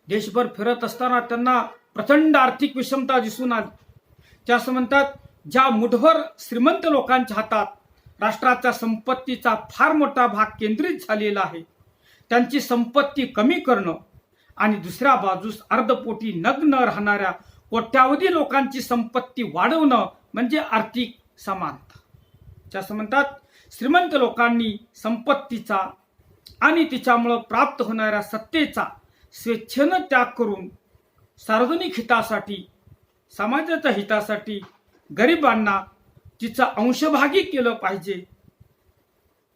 देशभर फिरत असताना त्यांना प्रचंड आर्थिक विषमता दिसून आली. ते असं म्हणतात, ज्या मुठभर श्रीमंत लोकांच्या हातात राष्ट्राच्या संपत्तीचा फार मोठा भाग केंद्रित झालेला आहे, त्यांची संपत्ती कमी करणं आणि दुसऱ्या बाजूस अर्धपोटी नग्न राहणाऱ्या कोट्यावधी लोकांची संपत्ती वाढवणं म्हणजे आर्थिक समानता. ते असं म्हणतात, श्रीमंत लोकांनी संपत्तीचा आणि तिच्यामुळे प्राप्त होणाऱ्या सत्तेचा स्वेच्छेनं त्याग करून सार्वजनिक हितासाठी, समाजाच्या हितासाठी गरिबांना तिचा अंशभागी केलं पाहिजे.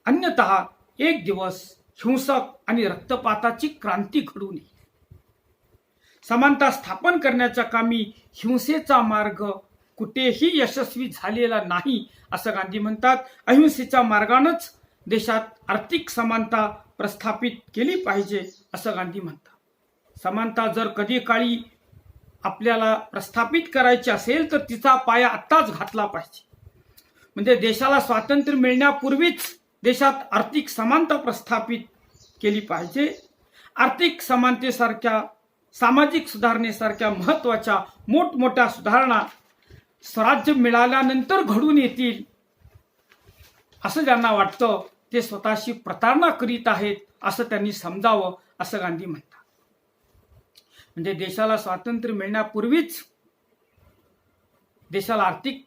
अन्यथा एक दिवस हिंसक आणि रक्तपाताची क्रांती घडून येईल. समानता स्थापन करण्याच्या कामी हिंसेचा मार्ग कुठेही यशस्वी झालेला नाही, असं गांधी म्हणतात. अहिंसेच्या मार्गानंच देशात आर्थिक समानता प्रस्थापित केली पाहिजे, असं गांधी म्हणतात. समानता जर कधी काळी आपल्याला प्रस्थापित करायची असेल तर तिचा पाया आत्ताच घातला पाहिजे. म्हणजे देशाला स्वातंत्र्य मिळण्यापूर्वीच देशात आर्थिक समानता प्रस्थापित केली पाहिजे. आर्थिक समानतेसारख्या, सामाजिक सुधारणेसारख्या महत्त्वाच्या मोठमोठ्या सुधारणा स्वराज्य मिळाल्यानंतर घडून येतील असं ज्यांना वाटतं ते स्वतःशी प्रतारणा करीत आहेत, असं त्यांनी समजावं, असं गांधी म्हणतात. म्हणजे देशाला स्वातंत्र्य मिळण्यापूर्वीच देशाला आर्थिक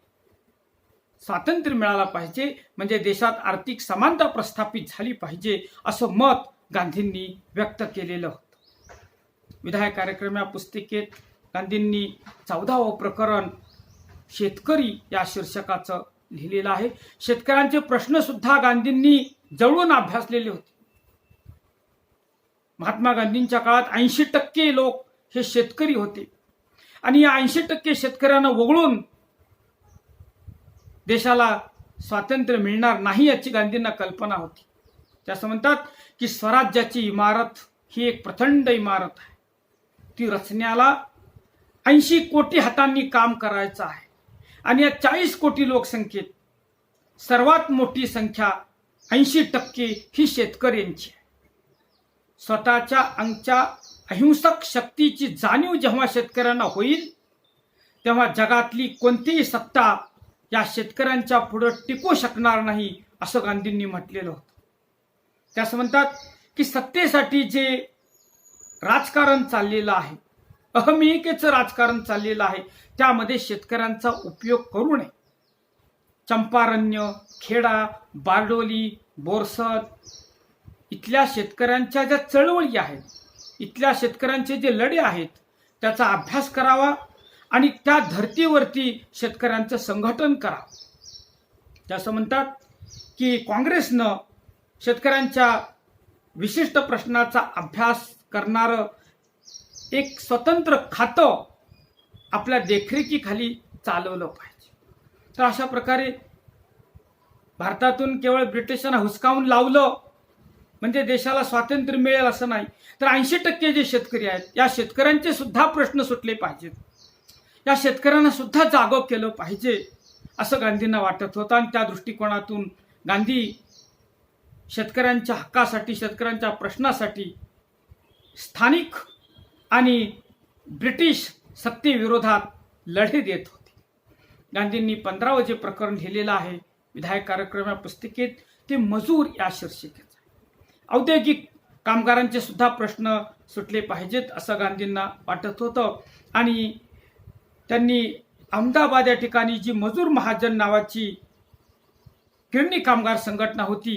स्वातंत्र्य मिळाला पाहिजे, म्हणजे देशात आर्थिक समानता प्रस्थापित झाली पाहिजे, असं मत गांधींनी व्यक्त केलेलं होतं. विधायक कार्यक्रम या पुस्तिकेत गांधींनी 14वं प्रकरण शेतकरी या शीर्षकाचं लिहिलेलं आहे. शेतकऱ्यांचे प्रश्न सुद्धा गांधींनी जवळून अभ्यासलेले होते. महात्मा गांधींच्या काळात 80% लोक हे शेतकरी होते आणि या 80% शेतकऱ्यांना वगळून देशाला स्वातंत्र्य मिळणार नाही याची गांधींना कल्पना होती. ते असं म्हणतात की स्वराज्याची इमारत ही एक प्रचंड इमारत आहे. ती रचण्याला 80 कोटी हातांनी काम करायचं आहे आणि या 40 कोटी लोकसंख्येत सर्वात मोठी संख्या 80% ही शेतकऱ्यांची आहे. स्वतःच्या अंगच्या अहिंसक शक्तीची जाणीव जेव्हा शेतकऱ्यांना होईल तेव्हा जगातली कोणतीही सत्ता या शेतकऱ्यांच्या पुढे टिकू शकणार नाही, असं गांधींनी म्हटलेलं होतं. ते असं म्हणतात की सत्तेसाठी जे राजकारण चाललेलं आहे, अहमिकेचं राजकारण चाललेलं आहे, त्यामध्ये शेतकऱ्यांचा उपयोग करू नये. चंपारण्य, खेडा, बारडोली, बोरसद इथल्या शेतकऱ्यांच्या ज्या चळवळी आहेत, इथल्या शेतकऱ्यांचे जे लढे आहेत, त्याचा अभ्यास करावा आणि त्या धर्तीवरती शेतकऱ्यांचं संघटन करावं. ते असं म्हणतात की काँग्रेसनं शेतकऱ्यांच्या विशिष्ट प्रश्नाचा अभ्यास करणारं एक स्वतंत्र खातं आपल्या देखरेखीखाली चालवलं पाहिजे. तर अशा प्रकारे भारतातून केवळ ब्रिटिशांना हुसकावून लावलं म्हणजे देशाला स्वातंत्र्य मिळेल असं नाही, तर 80% जे शेतकरी आहेत या शेतकऱ्यांचे सुद्धा प्रश्न सुटले पाहिजेत, या शेतकऱ्यांना सुद्धा जागं केलं पाहिजे, असं गांधींना वाटत होतं. आणि त्या दृष्टिकोनातून गांधी शेतकऱ्यांच्या हक्कासाठी, शेतकऱ्यांच्या प्रश्नासाठी स्थानिक आणि ब्रिटिश सत्तेविरोधात लढे देत होते. गांधींनी 15वं जे प्रकरण लिहिलेलं आहे विधायक कार्यक्रम या पुस्तिकेत, ते मजूर या शीर्षकेचं. औद्योगिक कामगारांचे सुद्धा प्रश्न सुटले पाहिजेत असं गांधींना वाटत होतं. आणि त्यांनी अहमदाबाद या ठिकाणी जी मजूर महाजन नावाची गिरणी कामगार संघटना होती,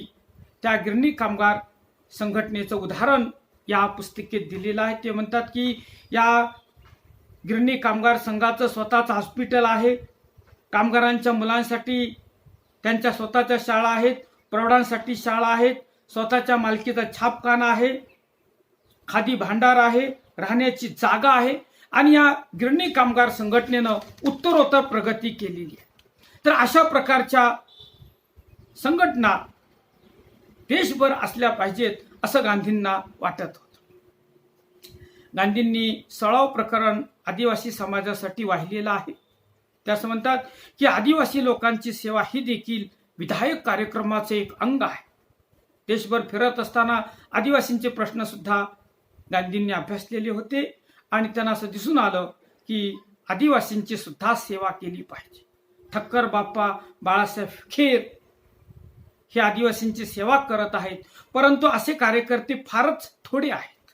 त्या गिरणी कामगार संघटनेचं उदाहरण या पुस्तिकेत दिलेलं आहे. ते म्हणतात की या गिरणी कामगार संघाचं स्वतःचं हॉस्पिटल आहे, कामगारांच्या मुलांसाठी त्यांच्या स्वतःच्या शाळा आहेत, प्रौढांसाठी शाळा आहेत, स्वतःच्या मालकीचा छापखाना आहे, खादी भांडार आहे, राहण्याची जागा आहे. आणि या गिरणी कामगार संघटनेनं उत्तरोत्तर प्रगती केलेली आहे. तर अशा प्रकारच्या संघटना देशभर असल्या पाहिजेत असं गांधींना वाटत होतं. गांधींनी सळाव प्रकरण आदिवासी समाजासाठी वाहिलेलं आहे. ते असं म्हणतात की आदिवासी लोकांची सेवा ही देखील विधायक कार्यक्रमाचे एक अंग आहे. देशभर फिरत असताना आदिवासींचे प्रश्न सुद्धा गांधींनी अभ्यासलेले होते आणि त्यांना असं दिसून आलं की आदिवासींची सुद्धा सेवा केली पाहिजे. ठक्कर बाप्पा, बाळासाहेब खेर हे आदिवासींची सेवा करत आहेत, परंतु असे कार्यकर्ते फारच थोडे आहेत.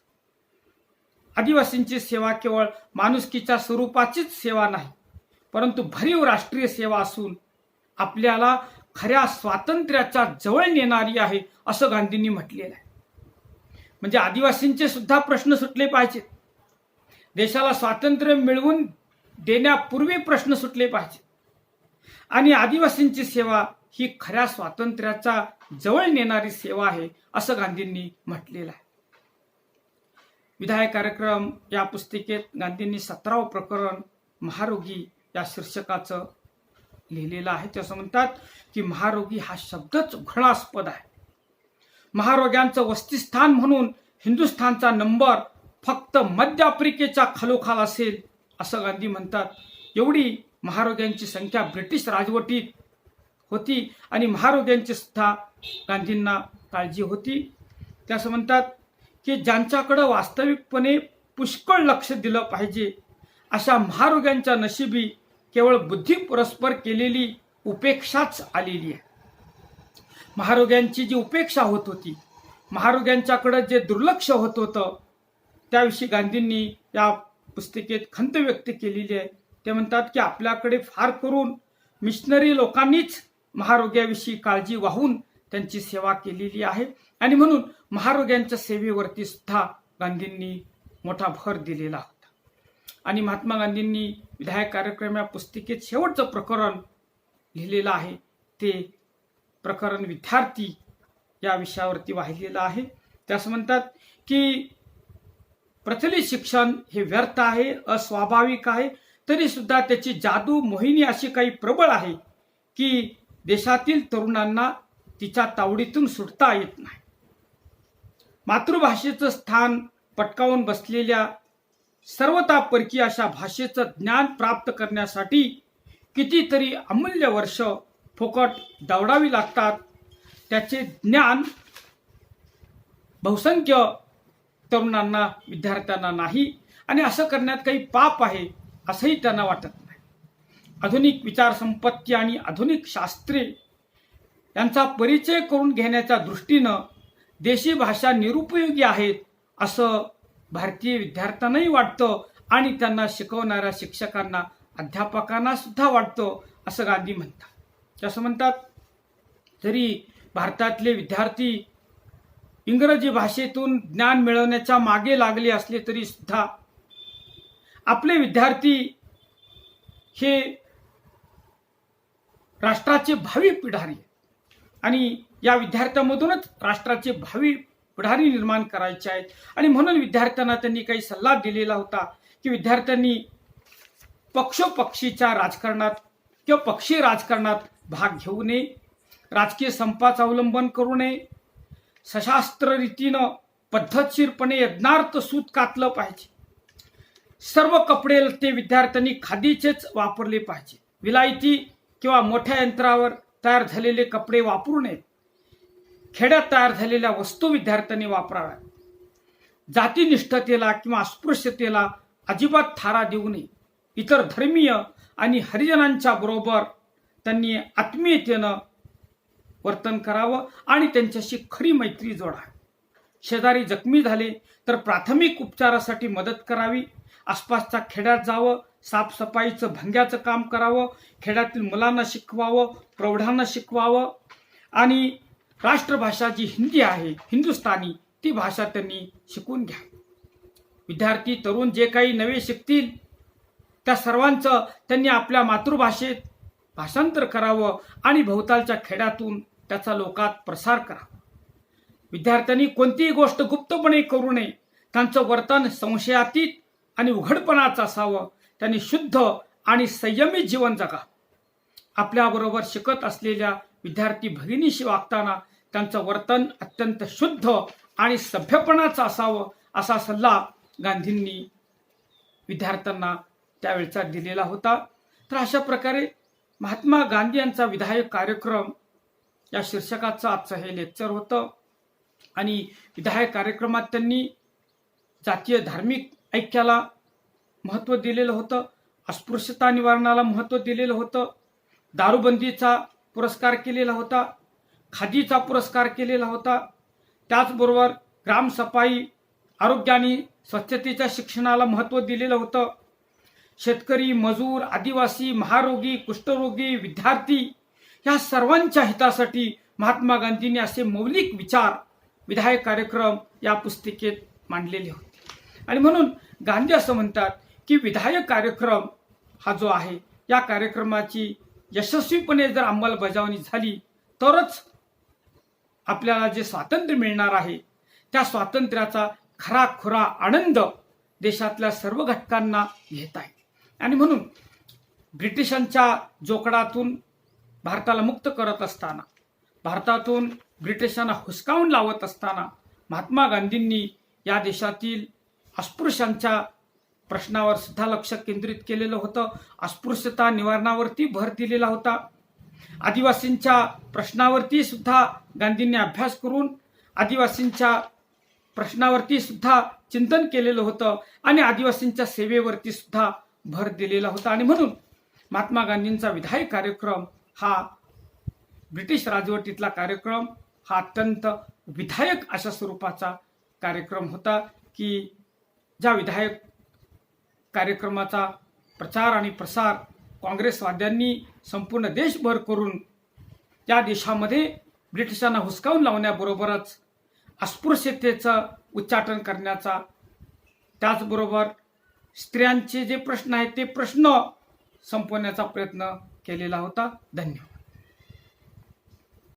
आदिवासींची सेवा केवळ माणुसकीच्या स्वरूपाचीच सेवा नाही, परंतु भरीव राष्ट्रीय सेवा असून आपल्याला खऱ्या स्वातंत्र्याच्या जवळ नेणारी आहे असं गांधींनी म्हटलेलं आहे. म्हणजे आदिवासींचे सुद्धा प्रश्न सुटले पाहिजेत. देशाला स्वातंत्र्य मिळवून देण्यापूर्वी प्रश्न सुटले पाहिजेत आणि आदिवासींची सेवा ही खऱ्या स्वातंत्र्याच्या जवळ नेणारी सेवा आहे असं गांधींनी म्हटलेलं आहे. विधायक कार्यक्रम या पुस्तिकेत गांधींनी 17व प्रकरण महारोगी या शीर्षकाचं लिहिलेलं आहे. ते असं म्हणतात की महारोगी हा शब्दच घृणास्पद आहे. महारोग्यांचं वसतिस्थान म्हणून हिंदुस्थानचा नंबर फक्त मध्य आफ्रिकेच्या खालोखाल असेल असं गांधी म्हणतात. एवढी महारोग्यांची संख्या ब्रिटिश राजवटीत होती आणि महारोग्यांची सुद्धा गांधींना काळजी होती. ते असं म्हणतात की ज्यांच्याकडे वास्तविकपणे पुष्कळ लक्ष दिलं पाहिजे अशा महारोग्यांच्या नशिबी केवळ बुद्धी परस्पर केलेली उपेक्षाच आलेली आहे. महारोग्यांची जी उपेक्षा होत होती, महारोग्यांच्याकडे जे दुर्लक्ष होत होतं, त्याविषयी गांधींनी या पुस्तिकेत खंत व्यक्त केलेली आहे. ते म्हणतात की आपल्याकडे फार करून मिशनरी लोकांनीच महारोग्याविषयी काळजी वाहून त्यांची सेवा केलेली आहे आणि म्हणून महारोग्यांच्या सेवेवरती सुद्धा गांधींनी मोठा भर दिलेला होता. आणि महात्मा गांधींनी विधायक कार्यक्रम या पुस्तिकेत शेवटचं प्रकरण लिहिलेलं आहे. ते प्रकरण विद्यार्थी या विषयावरती वाहिलेलं आहे. ते असं म्हणतात की प्रचलित शिक्षण हे व्यर्थ आहे, अस्वाभाविक आहे, तरी सुद्धा त्याची जादू मोहिनी अशी काही प्रबळ आहे की देशातील तरुणांना तिच्या तावडीतून सुटता येत नाही. मातृभाषेचं स्थान पटकावून बसलेल्या सर्वता परकीय अशा भाषेचं ज्ञान प्राप्त करण्यासाठी कितीतरी अमूल्य वर्ष फुकट दौडावी लागतात. त्याचे ज्ञान बहुसंख्य तरुणांना, विद्यार्थ्यांना नाही आणि असं करण्यात काही पाप आहे असंही त्यांना वाटत नाही. आधुनिक विचार संपत्ती आणि आधुनिक शास्त्रे यांचा परिचय करून घेण्याच्या दृष्टीनं देशी भाषा निरुपयोगी आहेत असं भारतीय विद्यार्थ्यांनाही वाटतं आणि त्यांना शिकवणाऱ्या शिक्षकांना, अध्यापकांना सुद्धा वाटतं असं गांधी म्हणतात. असं म्हणतात जरी भारतातले विद्यार्थी इंग्रजी भाषेतून ज्ञान मिळवण्याच्या मागे लागले असले तरी सुद्धा आपले विद्यार्थी हे राष्ट्राचे भावी पिढारी आणि या विद्यार्थ्यांमधूनच राष्ट्राचे भावी पुढारी निर्माण करायचे आहेत. आणि म्हणून विद्यार्थ्यांना त्यांनी काही सल्ला दिलेला होता की विद्यार्थ्यांनी पक्षोपक्षीच्या राजकारणात किंवा पक्षीय राजकारणात भाग घेऊ नये, राजकीय संपाचं अवलंबन करू नये, सशास्त्र रीतीनं पद्धतशीरपणे यज्ञार्थ सूत कातलं पाहिजे. सर्व कपडे ते विद्यार्थ्यांनी खादीचेच वापरले पाहिजे. विलायती किंवा मोठ्या यंत्रावर तयार झालेले कपडे वापरू नयेत. खेड्यात तयार झालेल्या वस्तू विद्यार्थ्यांनी वापराव्यात. जातीनिष्ठतेला किंवा अस्पृश्यतेला अजिबात थारा देऊ नये. इतर धर्मीय आणि हरिजनांच्या बरोबर त्यांनी आत्मीयतेनं वर्तन करावं आणि त्यांच्याशी खरी मैत्री जोडावी. शेजारी जखमी झाले तर प्राथमिक उपचारासाठी मदत करावी. आसपासच्या खेड्यात जावं, साफसफाईचं भंग्याचं काम करावं, खेड्यातील मुलांना शिकवावं, प्रौढांना शिकवावं आणि राष्ट्रभाषा जी हिंदी आहे, हिंदुस्थानी, ती भाषा त्यांनी शिकून घ्यावी. विद्यार्थी तरुण जे काही नवे शिकतील त्या सर्वांचं त्यांनी आपल्या मातृभाषेत भाषांतर करावं आणि भोवतालच्या खेड्यातून त्याचा लोकात प्रसार करावा. विद्यार्थ्यांनी कोणतीही गोष्ट गुप्तपणे करू नये. त्यांचं वर्तन संशयातीत आणि उघडपणाचं असावं. त्यांनी शुद्ध आणि संयमी जीवन जगावं. आपल्याबरोबर शिकत असलेल्या विद्यार्थी भगिनीशी वागताना त्यांचं वर्तन अत्यंत शुद्ध आणि सभ्यपणाचं असावं असा सल्ला गांधींनी विद्यार्थ्यांना त्यावेळचा दिलेला होता. तर अशा प्रकारे महात्मा गांधी यांचा विधायक कार्यक्रम या शीर्षकाचं आजचं हे लेक्चर होतं. आणि विधायक कार्यक्रमात त्यांनी जातीय धार्मिक ऐक्याला महत्त्व दिलेलं होतं, अस्पृश्यता निवारणाला महत्त्व दिलेलं होतं, दारूबंदीचा पुरस्कार केलेला होता, खादीचा पुरस्कार केलेला होता, त्याचबरोबर ग्रामसफाई, आरोग्य आणि स्वच्छतेच्या शिक्षणाला महत्त्व दिलेलं होतं. शेतकरी, मजूर, आदिवासी, महारोगी, कुष्ठरोगी, विद्यार्थी या सर्वांच्या हितासाठी महात्मा गांधींनी असे मौलिक विचार विधायक कार्यक्रम या पुस्तिकेत मांडलेले होते. आणि म्हणून गांधी असं म्हणतात की विधायक कार्यक्रम हा जो आहे या कार्यक्रमाची यशस्वीपणे जर अंमलबजावणी झाली तरच आपल्याला जे स्वातंत्र्य मिळणार आहे त्या स्वातंत्र्याचा खराखुरा आनंद देशातल्या सर्व घटकांना घेता येईल. आणि म्हणून ब्रिटिशांच्या जोखडातून भारताला मुक्त करत असताना, भारतातून ब्रिटिशांना हुसकावून लावत असताना महात्मा गांधींनी या देशातील अस्पृश्यांच्या प्रश्नावर सुद्धा लक्ष केंद्रित केलेलं होतं. अस्पृश्यता निवारणावरती भर दिलेला होता. आदिवासींच्या प्रश्नावरती सुद्धा गांधींनी अभ्यास करून आदिवासींच्या प्रश्नावरती सुद्धा चिंतन केलेलं होतं आणि आदिवासींच्या सेवेवरती सुद्धा भर दिलेला होता. आणि म्हणून महात्मा गांधींचा विधायक कार्यक्रम हा ब्रिटिश राजवटीतला कार्यक्रम हा अत्यंत विधायक अशा स्वरूपाचा कार्यक्रम होता की ज्या विधायक कार्यक्रमाचा प्रचार आणि प्रसार काँग्रेसवाद्यांनी संपूर्ण देशभर करून त्या देशामध्ये ब्रिटिशांना हुसकावून लावण्याबरोबरच अस्पृश्यतेचं उच्चाटन करण्याचा, त्याचबरोबर स्त्रियांचे जे प्रश्न आहेत ते प्रश्न संपवण्याचा प्रयत्न केलेला होता. धन्यवाद.